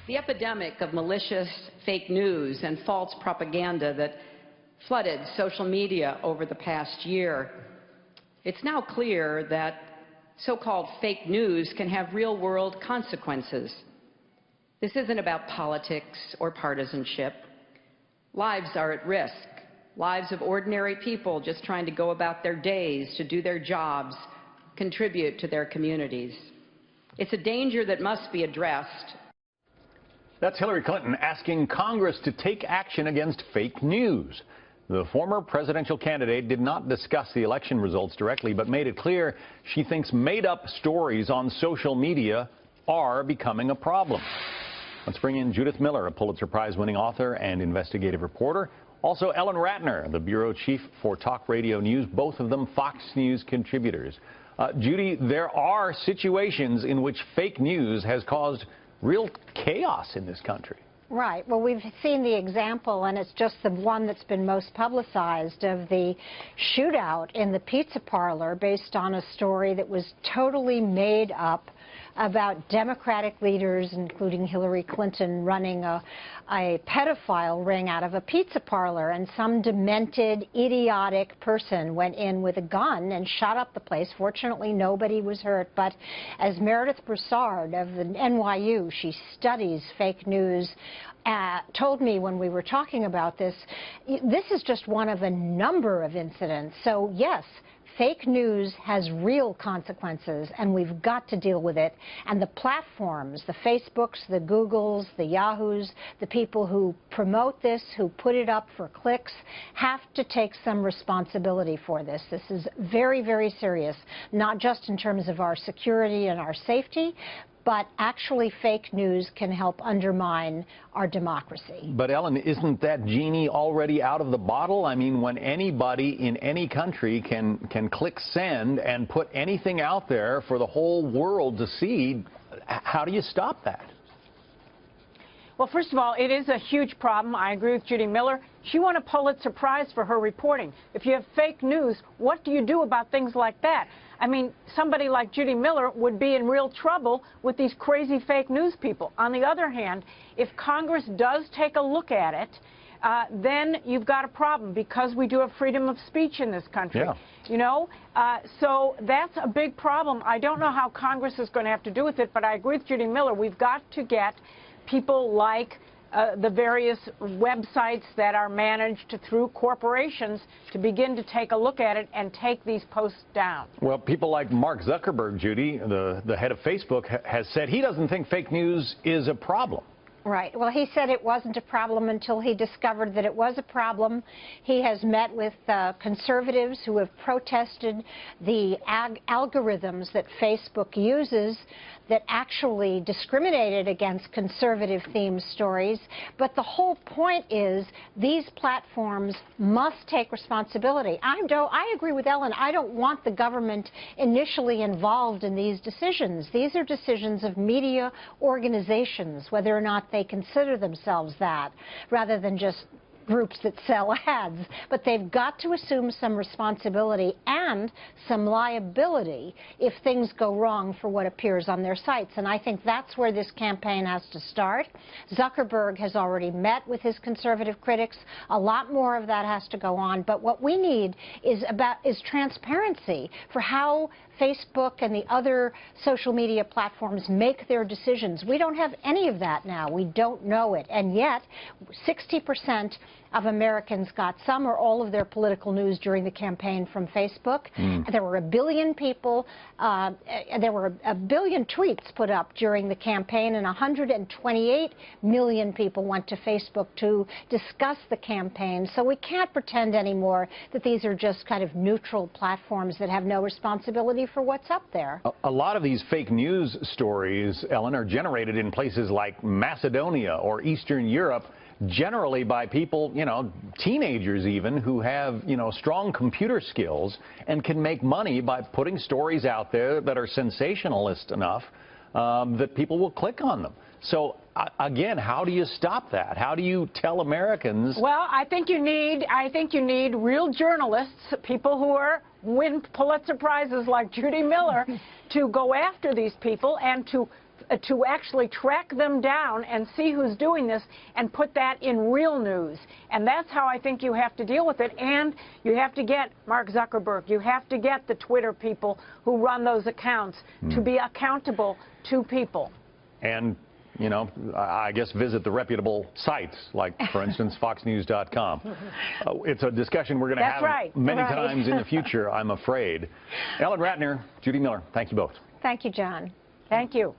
The epidemic of malicious fake news and false propaganda that flooded social media over the past year, it's now clear that so-called fake news can have real-world consequences. This isn't about politics or partisanship. Lives are at risk, lives of ordinary people just trying to go about their days, to do their jobs, contribute to their communities. It's a danger that must be addressed. That's Hillary Clinton asking Congress to take action against fake news. The former presidential candidate did not discuss the election results directly, but made it clear she thinks made-up stories on social media are becoming a problem. Let's bring in Judith Miller, a Pulitzer Prize-winning author and investigative reporter. Also, Ellen Ratner, the bureau chief for Talk Radio News, both of them Fox News contributors. Judy, there are situations in which fake news has caused real chaos in this country. Right. Well, we've seen the example, and it's just the one that's been most publicized, of the shootout in the pizza parlor based on a story that was totally made up about Democratic leaders, including Hillary Clinton, running a pedophile ring out of a pizza parlor. And some demented, idiotic person went in with a gun and shot up the place. Fortunately, nobody was hurt. But as Meredith Broussard of the NYU, she studies fake news, told me when we were talking about this, this is just one of a number of incidents. So, yes, fake news has real consequences, and we've got to deal with it. And the platforms, the Facebooks, the Googles, the Yahoos, the people who promote this, who put it up for clicks, have to take some responsibility for this. This is very, very serious, not just in terms of our security and our safety, but actually fake news can help undermine our democracy. But Ellen, isn't that genie already out of the bottle? I mean, when anybody in any country can click send and put anything out there for the whole world to see, how do you stop that? Well, first of all, it is a huge problem. I agree with Judy Miller. She won a Pulitzer Prize for her reporting. If you have fake news, what do you do about things like that? I mean, somebody like Judy Miller would be in real trouble with these crazy fake news people. On the other hand, if Congress does take a look at it, then you've got a problem, because we do have freedom of speech in this country. Yeah. You know, so that's a big problem. I don't know how Congress is going to have to do with it, but I agree with Judy Miller. We've got to get people like the various websites that are managed through corporations to begin to take a look at it and take these posts down. Well, people like Mark Zuckerberg, Judy, the head of Facebook, has said he doesn't think fake news is a problem. Right. Well, he said it wasn't a problem until he discovered that it was a problem. He has met with conservatives who have protested the algorithms that Facebook uses that actually discriminated against conservative-themed stories. But the whole point is these platforms must take responsibility. I agree with Ellen. I don't want the government initially involved in these decisions. These are decisions of media organizations, whether or not they consider themselves that, rather than just groups that sell ads. But they've got to assume some responsibility and some liability if things go wrong for what appears on their sites. And I think that's where this campaign has to start. Zuckerberg has already met with his conservative critics. A lot more of that has to go on. But what we need is transparency for how Facebook and the other social media platforms make their decisions. We don't have any of that now. We don't know it. And yet, 60% of Americans got some or all of their political news during the campaign from Facebook. There were 1 billion people, there were 1 billion tweets put up during the campaign, and 128 million people went to Facebook to discuss the campaign. So we can't pretend anymore that these are just kind of neutral platforms that have no responsibility for what's up there. A lot of these fake news stories, Ellen, are generated in places like Macedonia or Eastern Europe, generally by people, you know, teenagers even, who have, you know, strong computer skills and can make money by putting stories out there that are sensationalist enough that people will click on them. So, again, how do you stop that? How do you tell Americans? Well, I think you need real journalists, people who are win Pulitzer Prizes like Judy Miller to go after these people and to actually track them down and see who's doing this and put that in real news. And that's how I think you have to deal with it. And you have to get Mark Zuckerberg, you have to get the Twitter people who run those accounts to be accountable to people. And, you know, I guess visit the reputable sites, like, for instance, foxnews.com. It's a discussion we're going to have many times in the future, I'm afraid. Ellen Ratner, Judy Miller, thank you both. Thank you, John. Thank you.